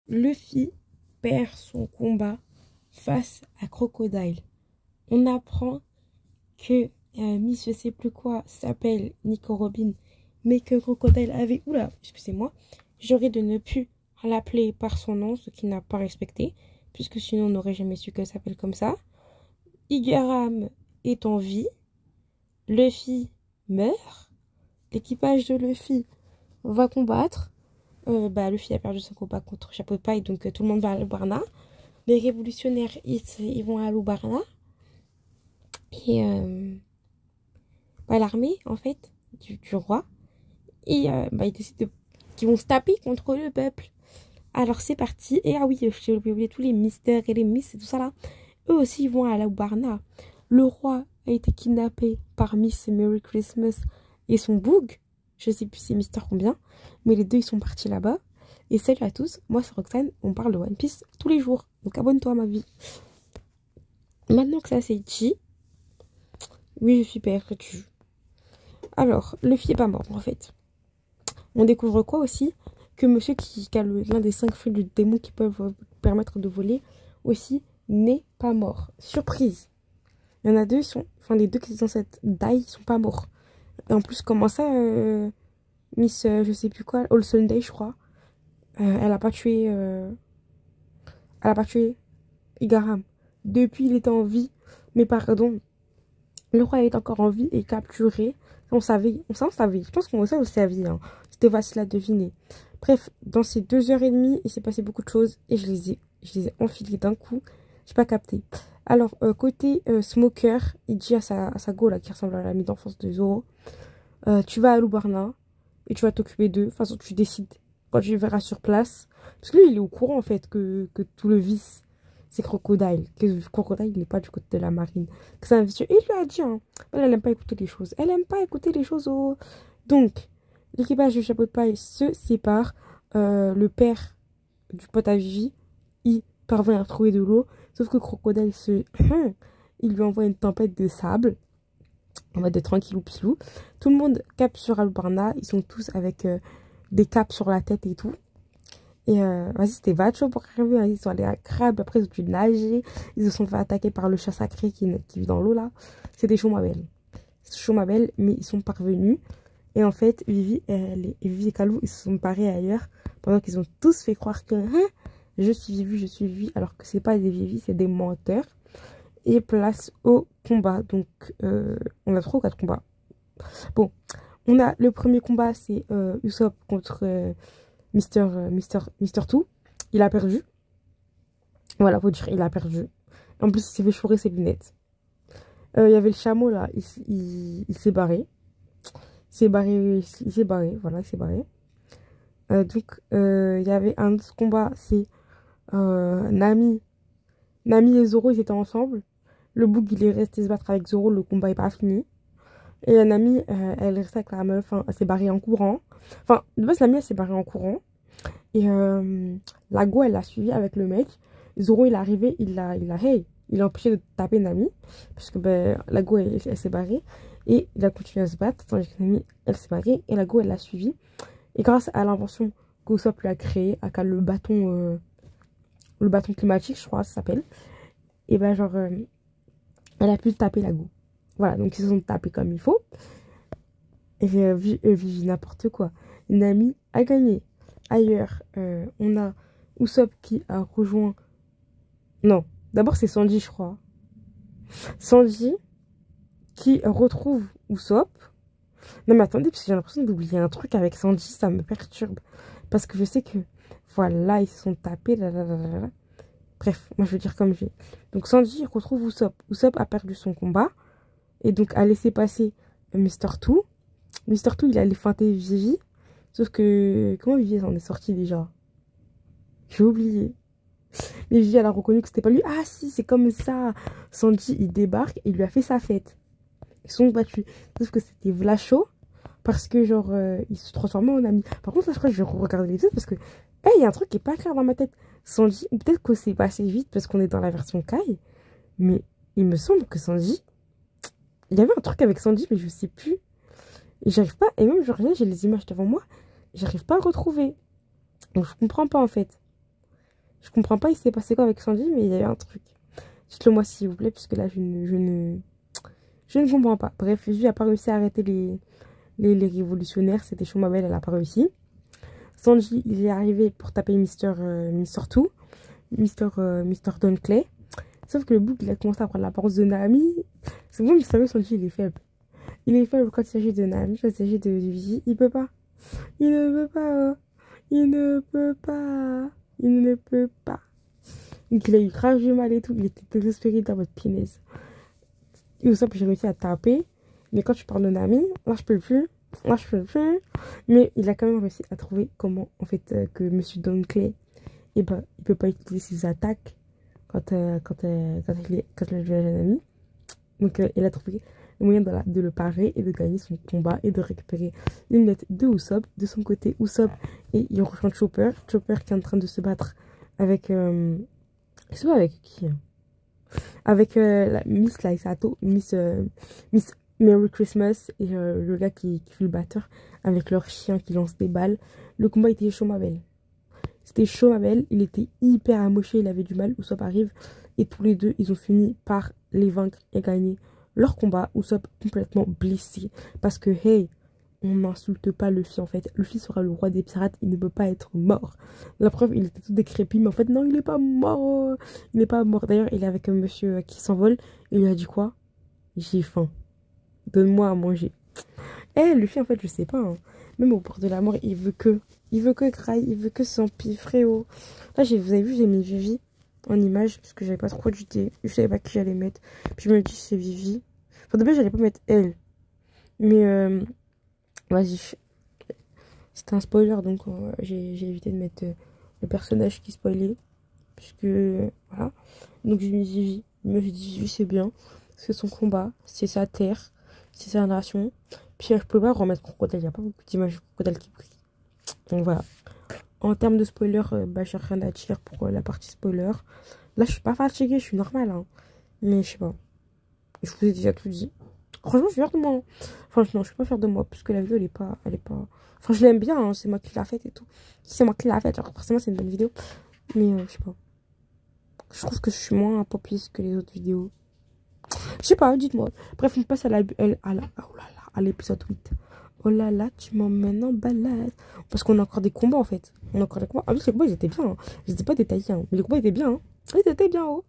Luffy perd son combat face à Crocodile. On apprend que Miss je sais plus quoi s'appelle Nico Robin, mais que Crocodile avait... Oula, excusez-moi. J'aurais de ne plus l'appeler par son nom, ce qui n'a pas respecté, puisque sinon on n'aurait jamais su qu'elle s'appelle comme ça. Igaram est en vie. Luffy meurt. L'équipage de Luffy va combattre. Luffy a perdu son combat contre Chapeau de Paille, donc tout le monde va à Lubarna. Les révolutionnaires, ils vont à Lubarna. Et l'armée, en fait, du roi, et ils décident qu'ils vont se taper contre le peuple. Alors c'est parti. Et ah oui, j'ai oublié tous les mystères et les miss et tout ça là. Eux aussi, ils vont à Lubarna. Le roi a été kidnappé par Miss Merry Christmas et son boug. Je sais plus c'est Mister combien. Mais les deux, ils sont partis là-bas. Et salut à tous, moi c'est Roxane, on parle de One Piece tous les jours. Donc abonne-toi à ma vie. Maintenant que ça c'est dit, oui je suis perdue. Alors, Luffy est pas mort en fait. On découvre quoi aussi? Que monsieur qui a l'un des 5 fruits du démon qui peuvent permettre de voler aussi n'est pas mort. Surprise. Il y en a deux, les deux qui sont dans cette die, ils sont pas morts. Et en plus, comment ça, Miss, je sais plus quoi, All Sunday, je crois, elle a pas tué Igaram. Depuis, il était en vie. Mais pardon, le roi est encore en vie et capturé. On savait. Je pense qu'on le savait. Hein. C'était facile à deviner. Bref, dans ces 2h30, il s'est passé beaucoup de choses et je les ai enfilés d'un coup. J'ai pas capté. Alors, côté Smoker, il dit à sa go là, qui ressemble à l'ami d'enfance de Zoro, tu vas à Lubarna et tu vas t'occuper d'eux. De toute façon, tu décides quand tu les verras sur place. Parce que lui, il est au courant en fait que tout le vice, c'est Crocodile. Que Crocodile, il n'est pas du côté de la marine. Que c'est un vicieux. Et il lui a dit, hein, elle aime pas écouter les choses. Elle aime pas écouter les choses. Donc, l'équipage du Chapeau de Paille se sépare. Le père du pote à Vivi, il parvient à trouver de l'eau. Sauf que Crocodile il lui envoie une tempête de sable. En mode de tranquillou pilou. Tout le monde capte sur Alubarna. Ils sont tous avec des capes sur la tête et tout. Et vas-y, c'était pas chaud pour arriver. Ils sont allés à Crabe. Après, ils ont dû nager. Ils se sont fait attaquer par le chat sacré qui vit dans l'eau là. C'était chaud, ma belle. C'était chaud, ma belle. Mais ils sont parvenus. Et en fait, Vivi et Kalou, ils se sont barrés ailleurs. Pendant qu'ils ont tous fait croire que je suis Vivi. Alors que c'est pas des Vivi, c'est des menteurs. Et place au combat. Donc, on a 3 ou 4 combats. Bon, on a le premier combat, c'est Usopp contre Mister Two. Il a perdu. Voilà, faut dire, il a perdu. En plus, il s'est fait chourer ses lunettes. Il y avait le chameau, là. Il s'est barré. Il s'est barré. Voilà, il s'est barré. Donc, il y avait un autre combat, c'est Nami. Nami et Zoro, ils étaient ensemble. Le Boog, il est resté se battre avec Zoro. Le combat n'est pas fini. Et la Nami, elle est restée avec la meuf. Hein, elle s'est barrée en courant. Enfin, de base, Nami, elle s'est barrée en courant. Et la go, elle l'a suivi avec le mec. Zoro, il est arrivé, il a empêché de taper Nami. Parce que la go, elle s'est barrée. Et il a continué à se battre. Tandis que Nami, elle s'est barrée. Et la go, elle l'a suivi. Et grâce à l'invention qu'Usopp lui a créée, à le bâton climatique, je crois, ça s'appelle. Et elle a pu taper la go. Voilà, donc ils se sont tapés comme il faut. Et Vivi, n'importe quoi. Nami a gagné. Ailleurs, on a Usopp qui a rejoint... Non, d'abord c'est Sanji, je crois. Sanji qui retrouve Usopp. Non mais attendez, parce que j'ai l'impression d'oublier un truc avec Sanji, ça me perturbe. Parce que je sais que... Voilà, ils se sont tapés. Bref, moi je veux dire comme j'ai. Donc Sanji retrouve Usopp. Usopp a perdu son combat. Et donc a laissé passer Mister Two. Mister Two, il allait feinter Vivi. Sauf que... Comment Vivi s'en est sorti déjà? J'ai oublié. Mais Vivi, elle a reconnu que c'était pas lui. Ah si, c'est comme ça. Sanji, il débarque et il lui a fait sa fête. Ils sont battus. Sauf que c'était Vlacho. Parce que genre, il se transformait en ami. Par contre, là, je crois que je vais regarder l'épisode parce que... il y a un truc qui est pas clair dans ma tête. Sanji, ou peut-être que c'est passé vite parce qu'on est dans la version Kai. Mais il me semble que Sanji... Il y avait un truc avec Sanji, mais je sais plus. Et j'arrive pas... Et même, j'ai les images devant moi. J'arrive pas à retrouver. Donc, je comprends pas, en fait. Je comprends pas, il s'est passé quoi avec Sanji, mais il y avait un truc. Dites-le moi s'il vous plaît, puisque là, je ne comprends pas. Bref, Vivi a pas réussi à arrêter les révolutionnaires. C'était Chomabel, elle a pas réussi. Sanji, il est arrivé pour taper Mister Two, Mister Dunkley. Sauf que le bouc, il a commencé à prendre l'apparence de Nami. C'est bon, vous savez, Sanji, il est faible. Il est faible quand il s'agit de Nami, quand il s'agit de Vivi. Il peut pas. Il ne peut pas. Il ne peut pas. Il ne peut pas. Donc il a eu grave du mal et tout. Il était désespéré dans votre punaise. Et au simple, j'ai réussi à taper. Mais quand tu parles de Nami, là, je peux plus. Là, je peux plus. Mais il a quand même réussi à trouver comment, en fait, que Monsieur Dunkley, eh ben, il peut pas utiliser ses attaques quand il a joué à Nami. Donc, il a trouvé le moyen de le parer et de gagner son combat et de récupérer les lunettes de Usopp. De son côté, Usopp, et il rejoint Chopper. Chopper qui est en train de se battre avec... je sais pas avec qui. Avec la Miss Laisato, Miss Merry Christmas et le gars qui fait le batteur avec leur chien qui lance des balles. Le combat était chaud, ma belle. C'était chaud, ma belle. Il était hyper amoché, il avait du mal. Usopp arrive et tous les deux, ils ont fini par les vaincre et gagner leur combat. Usopp complètement blessé parce que, hey, on n'insulte pas Luffy en fait. Luffy sera le roi des pirates, il ne peut pas être mort. La preuve, il était tout décrépit, mais en fait, non, il n'est pas mort. Il n'est pas mort. D'ailleurs, il est avec un monsieur qui s'envole. Il lui a dit quoi? J'ai faim. Donne-moi à manger. Eh, Luffy, en fait, je sais pas. Hein. Même au bord de la mort, il veut que. Il veut que Graille, il veut que son pif, frérot. Là, vous avez vu, j'ai mis Vivi en image parce que j'avais pas trop d'idées. Je savais pas qui j'allais mettre. Puis je me dis, c'est Vivi. Enfin, de base, j'allais pas mettre elle. Mais, vas-y. C'était un spoiler, donc j'ai évité de mettre le personnage qui spoilait. Puisque, voilà. Donc, j'ai mis Vivi. Mais j'ai dit, Vivi, c'est bien. C'est son combat, c'est sa terre, c'est sa nation. Puis, je peux pas remettre Crocodile. Il n'y a pas beaucoup d'images de Crocodile qui brillent. Donc, voilà. En termes de spoiler, bah, j'ai rien à dire pour la partie spoiler. Là, je suis pas fatiguée, je suis normale. Hein. Mais, je sais pas. Je vous ai déjà tout dit. Franchement, je suis fière de moi. Hein. Franchement, je suis pas fière de moi. Parce que la vidéo, elle est pas... Enfin, je l'aime bien. Hein, c'est moi qui l'a faite et tout. C'est moi qui l'a faite. Genre, forcément, c'est une bonne vidéo. Mais, je sais pas. Je trouve que je suis moins populiste que les autres vidéos. Je sais pas, dites-moi. Bref, on passe à l'épisode 8. Oh là là, tu m'emmènes en balade. Parce qu'on a encore des combats, en fait. On a encore des combats. Ah oui, les combats, ils étaient bien. Hein. Je les ai pas détaillés. Hein. Mais les combats étaient bien. Hein. Ils étaient bien, oh.